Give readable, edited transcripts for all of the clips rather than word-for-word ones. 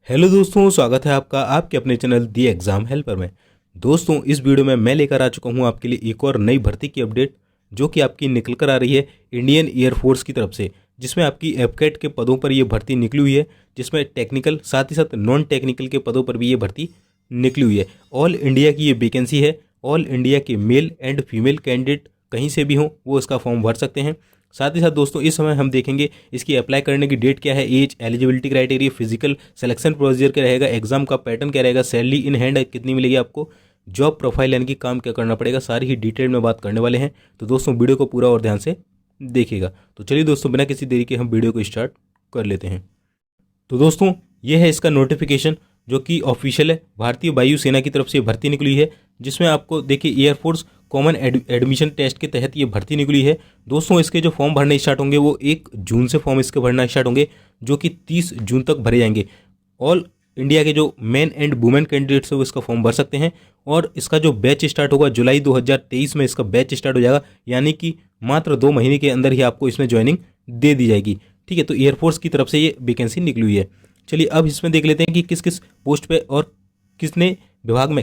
Hello दोस्तों, स्वागत है आपका आपके अपने चैनल दी एग्ज़ाम हेल्पर में। दोस्तों, इस वीडियो में मैं लेकर आ चुका हूं आपके लिए एक और नई भर्ती की अपडेट, जो कि आपकी निकल कर आ रही है इंडियन एयरफोर्स की तरफ से, जिसमें आपकी एफकेट के पदों पर ये भर्ती निकली हुई है, जिसमें टेक्निकल साथ ही साथ नॉन टेक्निकल के पदों पर भी ये भर्ती निकली हुई है। ऑल इंडिया की ये वैकेंसी है। ऑल इंडिया के मेल एंड फीमेल कैंडिडेट कहीं से भी हों वो इसका फॉर्म भर सकते हैं। साथ ही साथ दोस्तों, इस समय हम देखेंगे इसकी अप्लाई करने की डेट क्या है, age, eligibility criteria, physical selection procedure क्या रहेगा, एग्जाम का पैटर्न क्या रहेगा, सैलरी इन हैंड कितनी मिलेगी आपको, जॉब प्रोफाइल यानी कि काम क्या करना पड़ेगा, सारी ही डिटेल में बात करने वाले हैं। तो दोस्तों, वीडियो को पूरा और ध्यान से देखिएगा। तो चलिए दोस्तों, बिना किसी देरी के हम वीडियो को स्टार्ट कर लेते हैं। तो दोस्तों, ये है इसका नोटिफिकेशन, जो कि ऑफिशियल है। भारतीय वायुसेना की तरफ से भर्ती निकली है, जिसमें आपको देखिए एयरफोर्स कॉमन एडमिशन टेस्ट के तहत ये भर्ती निकली है। दोस्तों, इसके जो फॉर्म भरने स्टार्ट होंगे वो 1 जून से फॉर्म इसके भरना स्टार्ट होंगे, जो कि 30 जून तक भरे जाएंगे। ऑल इंडिया के जो मेन एंड वुमेन कैंडिडेट्स है वो इसका फॉर्म भर सकते हैं। और इसका जो बैच स्टार्ट होगा जुलाई 2023 में इसका बैच स्टार्ट हो जाएगा, यानी कि मात्र 2 महीने के अंदर ही आपको इसमें ज्वाइनिंग दे दी जाएगी। ठीक है, तो एयरफोर्स की तरफ से ये वैकेंसी निकली हुई है। चलिए अब इसमें देख लेते हैं कि किस किस पोस्ट पे और किस किस विभाग में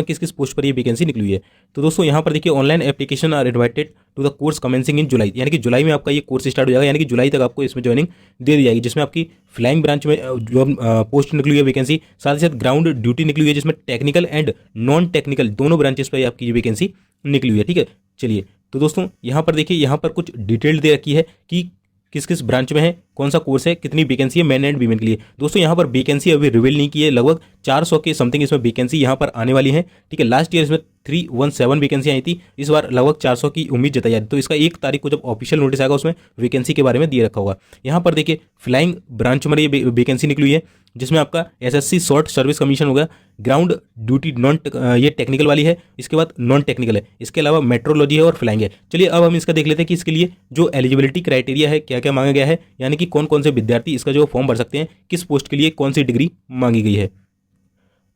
किस किस पोस्ट पर ये वैकेंसी निकली हुई है। तो दोस्तों, यहाँ पर देखिए online application are invited to the course commencing in July, यानी कि जुलाई में आपका ये कोर्स स्टार्ट हो जाएगा, यानी कि जुलाई तक आपको इसमें ज्वाइनिंग दे दी जाएगी, जिसमें आपकी फ्लाइंग ब्रांच में जो पोस्ट निकली हुई है वैकेंसी, साथ ही साथ ग्राउंड ड्यूटी निकली हुई है, जिसमें टेक्निकल एंड नॉन टेक्निकल दोनों ब्रांचेस पर आपकी ये वैकेंसी निकली हुई है। ठीक है, चलिए तो दोस्तों, यहाँ पर देखिए, यहाँ पर कुछ डिटेल दे रखी है कि किस किस ब्रांच में है, कौन सा कोर्स है, कितनी वैकेंसी है मेन एंड वीमेन के लिए। दोस्तों, यहाँ पर वैकेंसी अभी रिवील नहीं की है, लगभग 400 के समथिंग इसमें वैकेंसी यहाँ पर आने वाली है। ठीक है, लास्ट ईयर इसमें 317 वैकेंसी आई थी, इस बार लगभग 400 की उम्मीद जताई जा रही है। तो इसका 1 तारीख को जब ऑफिशियल नोटिस आएगा उसमें वैकेंसी के बारे में दिए रखा होगा। यहाँ पर देखिए फ्लाइंग ब्रांच में ये वैकेंसी निकली हुई है, जिसमें आपका एसएससी शॉर्ट सर्विस कमीशन होगा, ग्राउंड ड्यूटी नॉन ये टेक्निकल वाली है, इसके बाद नॉन टेक्निकल है, इसके अलावा मेट्रोलॉजी है और फ्लाइंग है। चलिए अब हम इसका देख लेते हैं कि इसके लिए जो एलिजिबिलिटी क्राइटेरिया है क्या क्या मांगा गया है, यानी कि कौन कौन से विद्यार्थी इसका जो फॉर्म भर सकते हैं, किस पोस्ट के लिए कौन सी डिग्री मांगी गई है।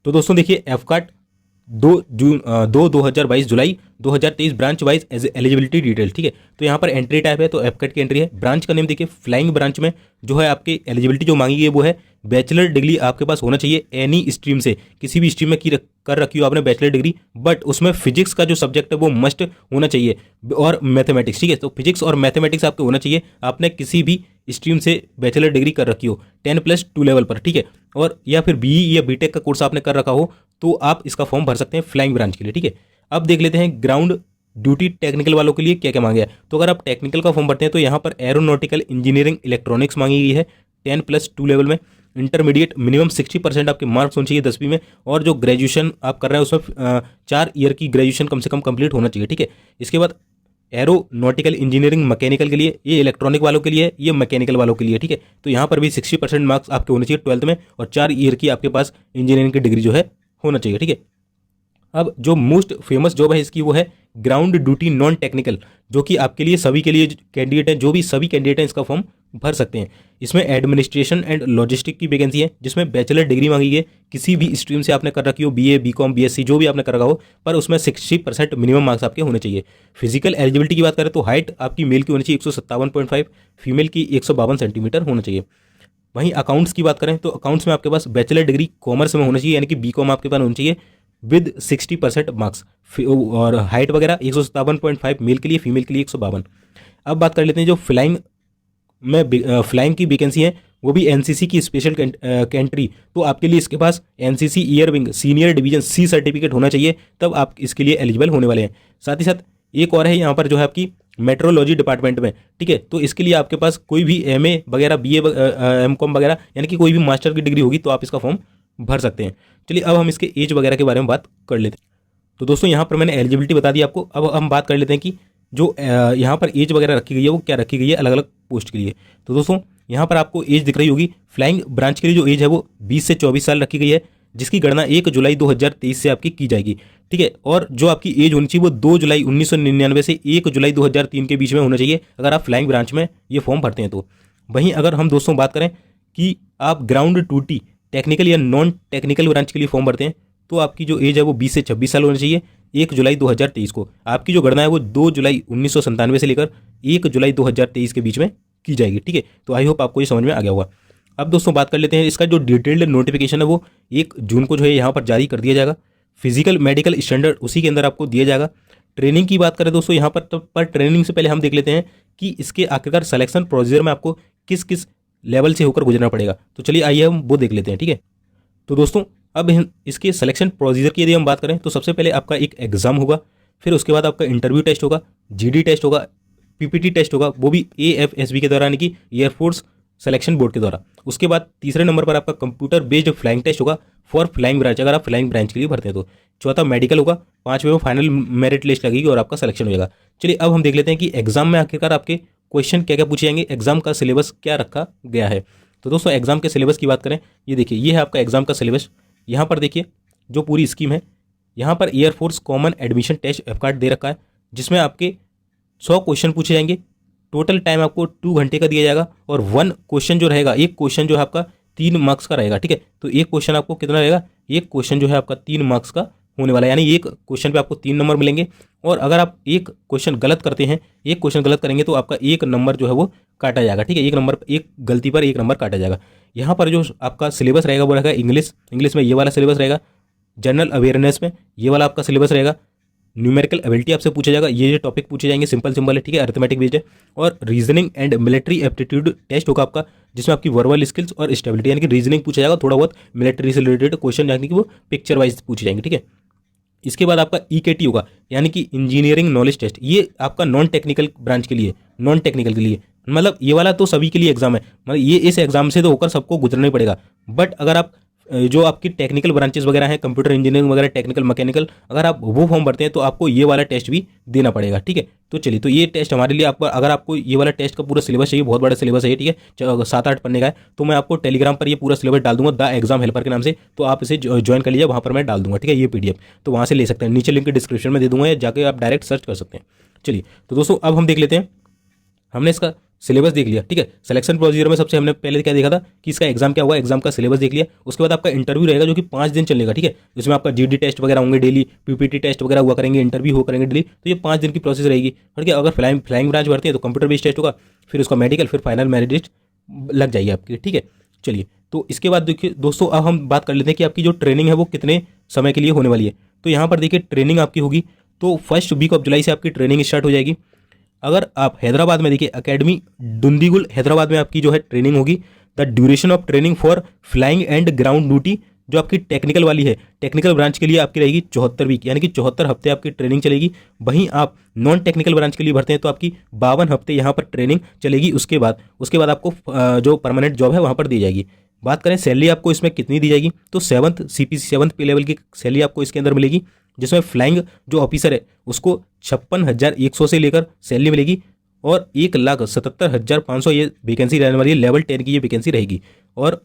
तो दोस्तों देखिए, एफकाट 2022 जुलाई 2023 ब्रांच वाइज एलिजिबिलिटी डिटेल। ठीक है, तो यहाँ पर एंट्री टाइप है तो एफकेट की एंट्री है। ब्रांच का नेम देखिए, फ्लाइंग ब्रांच में जो है आपकी एलिजिबिलिटी जो मांगी गई है वो है बैचलर डिग्री आपके पास होना चाहिए एनी स्ट्रीम से, किसी भी स्ट्रीम में कर रखी हो आपने बैचलर डिग्री, बट उसमें फिजिक्स का जो सब्जेक्ट है वो मस्ट होना चाहिए, और मैथमेटिक्स। ठीक है, तो फिजिक्स और मैथमेटिक्स आपके होना चाहिए, आपने किसी भी स्ट्रीम से बैचलर डिग्री कर रखी हो 10+2 लेवल पर। ठीक है, और या फिर बीई या बीटेक का कोर्स आपने कर रखा हो तो आप इसका फॉर्म भर सकते हैं फ्लाइंग ब्रांच के लिए। ठीक है, अब देख लेते हैं ग्राउंड ड्यूटी टेक्निकल वालों के लिए क्या क्या मांगा है। तो अगर आप टेक्निकल का फॉर्म भरते हैं तो यहाँ पर एरोनॉटिकल इंजीनियरिंग इलेक्ट्रॉनिक्स मांगी गई है 10+2 लेवल में। इंटरमीडिएट मिनिमम 60% आपके मार्क्स होने चाहिए 10वीं में, और जो ग्रेजुएशन आप कर रहे हैं उसमें 4 ईयर की ग्रेजुएशन कम से कम कंप्लीट होना चाहिए। ठीक है, इसके बाद एरोनॉटिकल इंजीनियरिंग मैकेनिकल के लिए, ये इलेक्ट्रॉनिक वालों के लिए, ये मैकेनिकल वालों के लिए। ठीक है, तो यहाँ पर भी 60% मार्क्स आपके होने चाहिए 12th में, और 4 ईयर की आपके पास इंजीनियरिंग की डिग्री जो है होना चाहिए। ठीक है, अब जो मोस्ट फेमस जॉब है इसकी वो है ग्राउंड ड्यूटी नॉन टेक्निकल, जो कि आपके लिए सभी के लिए कैंडिडेट हैं, जो भी सभी कैंडिडेट हैं इसका फॉर्म भर सकते हैं। इसमें एडमिनिस्ट्रेशन एंड लॉजिस्टिक की वैकेंसी है, जिसमें बैचलर डिग्री मांगी है, किसी भी स्ट्रीम से आपने कर रखी हो, बीए, बीकॉम, बीएससी जो भी आपने कर रखा हो, पर उसमें 60% मिनिमम मार्क्स आपके होने चाहिए। फिजिकल एलिजिबिलिटी की बात करें तो हाइट आपकी मेल की होनी चाहिए 157.5, फीमेल की 152 सेंटीमीटर होना चाहिए। वहीं अकाउंट्स की बात करें तो अकाउंट्स में आपके पास बैचलर डिग्री कॉमर्स में होना चाहिए, यानी कि बीकॉम आपके पास होनी चाहिए विद 60% मार्क्स, और हाइट वगैरह 157.5 मेल के लिए, फीमेल के लिए 152। अब बात कर लेते हैं जो फ्लाइंग की वैकेंसी है, वो भी एनसीसी की स्पेशल कैंट्री, तो आपके लिए इसके पास NCC air wing senior division C certificate होना चाहिए, तब आप इसके लिए एलिजिबल होने वाले हैं। साथ ही साथ एक और है यहाँ पर जो है आपकी मेट्रोलॉजी डिपार्टमेंट में। ठीक है, तो इसके लिए आपके पास कोई भी एमए वगैरह, बीए, एमकॉम वगैरह, यानी कि कोई भी मास्टर की डिग्री होगी तो आप इसका फॉर्म भर सकते हैं। चलिए अब हम इसके एज वगैरह के बारे में बात कर लेते हैं। तो दोस्तों, यहाँ पर मैंने एलिजिबिलिटी बता दी आपको, अब हम बात कर लेते हैं कि जो यहाँ पर एज वगैरह रखी गई है वो क्या रखी गई है अलग अलग पोस्ट के लिए। तो दोस्तों, यहाँ पर आपको एज दिख रही होगी, फ्लाइंग ब्रांच के लिए जो एज है वो 20 से 24 साल रखी गई है, जिसकी गणना 1 जुलाई 2023 से आपकी की जाएगी। ठीक है, और जो आपकी एज होनी चाहिए वो 2 जुलाई 1999 से 1 जुलाई 2003 के बीच में होना चाहिए, अगर आप फ्लाइंग ब्रांच में ये फॉर्म भरते हैं तो। वहीं अगर हम दोस्तों बात करें कि आप ग्राउंड ड्यूटी टेक्निकल या नॉन टेक्निकल ब्रांच के लिए फॉर्म भरते हैं तो आपकी जो एज है वो 20 से 26 साल होनी चाहिए 1 जुलाई 2023 को। आपकी जो गणना है वो 2 जुलाई 1997 से लेकर 1 जुलाई 2023 के बीच में की जाएगी। ठीक है, तो आई होप आपको ये समझ में आ गया होगा। अब दोस्तों बात कर लेते हैं, इसका जो डिटेल्ड नोटिफिकेशन है वो 1 जून को जो है यहाँ पर जारी कर दिया जाएगा। फिजिकल मेडिकल स्टैंडर्ड उसी के अंदर आपको दिया जाएगा। ट्रेनिंग की बात करें दोस्तों यहाँ पर ट्रेनिंग से पहले हम देख लेते हैं कि इसके आखिरकार सिलेक्शन प्रोसीजर में आपको किस किस लेवल से होकर गुजरना पड़ेगा। तो चलिए आइए हम वो देख लेते हैं, ठीक है। तो दोस्तों अब इसके सिलेक्शन प्रोसीजर की यदि हम बात करें तो सबसे पहले आपका एक एग्जाम होगा, फिर उसके बाद आपका इंटरव्यू टेस्ट होगा, जीडी टेस्ट होगा, पीपीटी टेस्ट होगा, वो भी एएफएसबी के दौरान की एयरफोर्स सिलेक्शन बोर्ड के द्वारा। उसके बाद तीसरे नंबर पर आपका कंप्यूटर बेस्ड फ्लाइंग टेस्ट होगा फॉर फ्लाइंग ब्रांच, अगर आप फ्लाइंग ब्रांच के लिए भरते हैं तो। चौथा मेडिकल होगा, पांचवें में फाइनल मेरिट लिस्ट लगेगी और आपका सिलेक्शन हो जाएगा। चलिए अब हम देख लेते हैं कि एग्जाम में आखिरकार आपके क्वेश्चन क्या क्या पूछे जाएंगे, एग्जाम का सिलेबस क्या रखा गया है। तो दोस्तों एग्जाम के सिलेबस की बात करें, ये देखिए ये है आपका एग्जाम का सिलेबस। यहाँ पर देखिए जो पूरी स्कीम है, यहाँ पर air force common admission test AFCAT दे रखा है, जिसमें आपके 100 क्वेश्चन पूछे जाएंगे। टोटल टाइम आपको 2 घंटे का दिया जाएगा और 1 क्वेश्चन जो रहेगा, एक क्वेश्चन जो है आपका 3 मार्क्स का रहेगा, ठीक है। तो एक क्वेश्चन आपको कितना रहेगा, एक क्वेश्चन जो है आपका 3 मार्क्स का होने वाला है, यानी एक क्वेश्चन पे आपको 3 नंबर मिलेंगे। और अगर आप एक क्वेश्चन गलत करते हैं, एक क्वेश्चन गलत करेंगे तो आपका 1 नंबर जो है वो काटा जाएगा, ठीक है। एक गलती पर 1 नंबर काटा जाएगा। यहाँ पर जो आपका सिलेबस रहेगा वो रहेगा इंग्लिश में ये वाला सिलेबस रहेगा, जनरल अवेयरनेस में ये वाला आपका सिलेबस रहेगा, न्यूमेरिकल एबिलिटी आपसे पूछा जाएगा, ये जो टॉपिक पूछे जाएंगे सिंपल है, ठीक है, अरिथमेटिक बेस्ड है। और reasoning and military aptitude test होगा आपका, जिसमें आपकी वर्बल स्किल्स और स्टेबिलिटी यानी कि रीजनिंग पूछा जाएगा, थोड़ा बहुत मिलिट्री से रिलेटेड क्वेश्चन यानी कि वो पिक्चर वाइज पूछे जाएंगे, ठीक है। इसके बाद आपका ईकेटी होगा, यानी कि इंजीनियरिंग नॉलेज टेस्ट, ये आपका नॉन टेक्निकल ब्रांच के लिए, नॉन टेक्निकल के लिए, मतलब ये वाला तो सभी के लिए एग्जाम है, मतलब ये इस एग्जाम से तो होकर सबको गुजरना ही पड़ेगा। बट अगर आप जो आपकी टेक्निकल ब्रांचेस वगैरह हैं, कंप्यूटर इंजीनियरिंग वगैरह, टेक्निकल मैकेनिकल, अगर आप वो फॉर्म भरते हैं तो आपको ये वाला टेस्ट भी देना पड़ेगा, ठीक है। तो चलिए, तो ये टेस्ट हमारे लिए आपको, अगर आपको ये वाला टेस्ट का पूरा सिलेबस चाहिए, बहुत बड़ा सिलेबस है, ठीक है, 7-8 पन्ने का है, तो मैं आपको टेलीग्राम पर ये पूरा सिलेबस डाल दूंगा द एग्जाम हेल्पर के नाम से, तो आप इसे ज्वाइन कर लीजिए, वहाँ पर मैं डाल दूंगा, ठीक है, ये पीडीएफ तो वहाँ से ले सकते हैं, नीचे लिंक डिस्क्रिप्शन में दे दूंगा या जाकर आप डायरेक्ट सर्च कर सकते हैं। चलिए तो दोस्तों अब हम देख लेते हैं, हमने इसका सिलेबस देख लिया, ठीक है। सिलेक्शन प्रोसीजर में सबसे हमने पहले क्या देखा था कि इसका एग्जाम क्या हुआ, एग्जाम का सिलेबस देख लिया। उसके बाद आपका इंटरव्यू रहेगा जो कि 5 दिन चलेगा, ठीक है, जिसमें आपका जीडी टेस्ट वगैरह होंगे डेली, पीपीटी टेस्ट वगैरह हुआ करेंगे, इंटरव्यू हो करेंगे डेली, तो ये 5 दिन की प्रोसेस रहेगी। और क्या, अगर फ्लाइंग ब्रांच भरते हैं तो कंप्यूटर बेस्ड टेस्ट होगा, फिर उसका मेडिकल, फिर फाइनल मेरिट लिस्ट लग जाएगी आपकी, ठीक है। चलिए तो इसके बाद देखिए दोस्तों, अब हम बात कर लेते हैं कि आपकी जो ट्रेनिंग है वो कितने समय के लिए होने वाली है। तो यहाँ पर देखिए ट्रेनिंग आपकी होगी तो फर्स्ट वीक ऑफ जुलाई से आपकी ट्रेनिंग स्टार्ट हो जाएगी। अगर आप हैदराबाद में देखिए, एकेडमी डुंदीगुल हैदराबाद में आपकी जो है ट्रेनिंग होगी। The duration of training for flying and ground duty, जो आपकी टेक्निकल वाली है, टेक्निकल ब्रांच के लिए आपकी रहेगी 74 वीक, यानी कि 74 हफ्ते आपकी ट्रेनिंग चलेगी। वहीं आप नॉन टेक्निकल ब्रांच के लिए भरते हैं तो आपकी 52 हफ्ते यहाँ पर ट्रेनिंग चलेगी। उसके बाद आपको जो परमानेंट जॉब है वहाँ पर दी जाएगी। बात करें सैलरी आपको इसमें कितनी दी जाएगी, तो 7th CPC 7th पे लेवल की सैलरी आपको इसके अंदर मिलेगी, जिसमें फ्लाइंग जो ऑफिसर है उसको 56,100 से लेकर सैलरी मिलेगी और 1,77,500 ये वैकेंसी रहने वाली है। लेवल 10 की ये वैकेंसी रहेगी और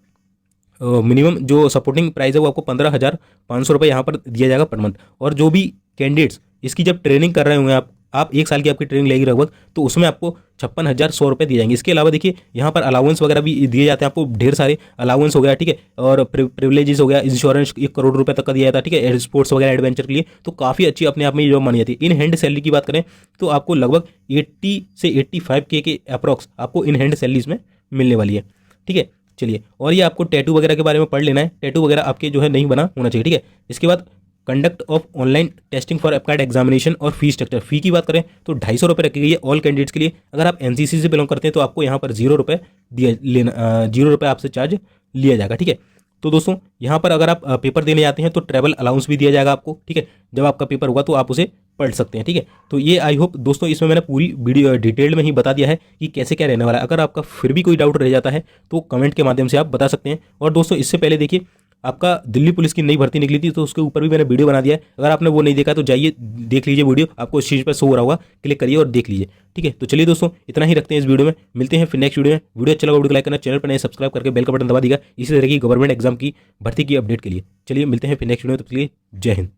मिनिमम जो सपोर्टिंग प्राइस है वो आपको 15,500 रुपये यहाँ पर दिया जाएगा पर मंथ। और जो भी कैंडिडेट्स इसकी जब ट्रेनिंग कर रहे होंगे, आप 1 साल की आपकी ट्रेनिंग लगेगी लगभग, तो उसमें आपको 56,100 रुपये दिए जाएंगे। इसके अलावा देखिए यहाँ पर अलाउंस वगैरह भी दिए जाते हैं आपको, ढेर सारे अलाउंस हो गया, ठीक है, और प्रिविलेजेस हो गया, इंश्योरेंस 1 करोड़ रुपये तक का दिया जाता है, ठीक है, स्पोर्ट्स वगैरह एडवेंचर के लिए, तो काफ़ी अच्छी अपने आप में ये जॉब मानी जाती है। इन हैंड सैलरी की बात करें तो आपको लगभग 80 से 85K के अप्रॉक्स आपको इन हैंड सैलरी इसमें मिलने वाली है, ठीक है। चलिए, और ये आपको टैटू वगैरह के बारे में पढ़ लेना है, टैटू वगैरह आपके जो है नहीं बना होना चाहिए, ठीक है। इसके बाद conduct of online testing for applied examination और फी स्ट्रक्चर, फी की बात करें तो 250 रुपये रखी गई है ऑल कैंडिडेट्स के लिए। अगर आप एनसीसी से बिलोंग करते हैं तो आपको यहाँ पर 0 रुपये 0 रुपये आपसे चार्ज लिया जाएगा, ठीक है। तो दोस्तों यहाँ पर अगर आप पेपर देने जाते हैं तो ट्रैवल अलाउंस भी दिया जाएगा आपको, ठीक है, जब आपका पेपर होगा तो आप उसे पढ़ सकते हैं, ठीक है। तो ये आई होप दोस्तों इसमें मैंने पूरी वीडियो डिटेल में ही बता दिया है कि कैसे क्या रहने वाला है। अगर आपका फिर भी कोई डाउट रह जाता है तो कमेंट के माध्यम से आप बता सकते हैं। और दोस्तों इससे पहले देखिए, आपका दिल्ली पुलिस की नई भर्ती निकली थी तो उसके ऊपर भी मैंने वीडियो बना दिया है, अगर आपने वो नहीं देखा तो जाइए देख लीजिए वीडियो, आपको इस चीज़ पर शो हो रहा होगा, क्लिक करिए और देख लीजिए, ठीक है। तो चलिए दोस्तों इतना ही रखते हैं इस वीडियो में, मिलते हैं फिर नेक्स्ट वीडियो में। वीडियो अच्छा लगा वीडियो को लाइक करना, चैनल पर नए सब्सक्राइब करके बेल का बटन दबा दीजिएगा इसी तरह की गवर्नमेंट एग्जाम की भर्ती की अपडेट के लिए। चलिए मिलते हैं फिर नेक्स्ट वीडियो में, तब तक के लिए जय हिंद।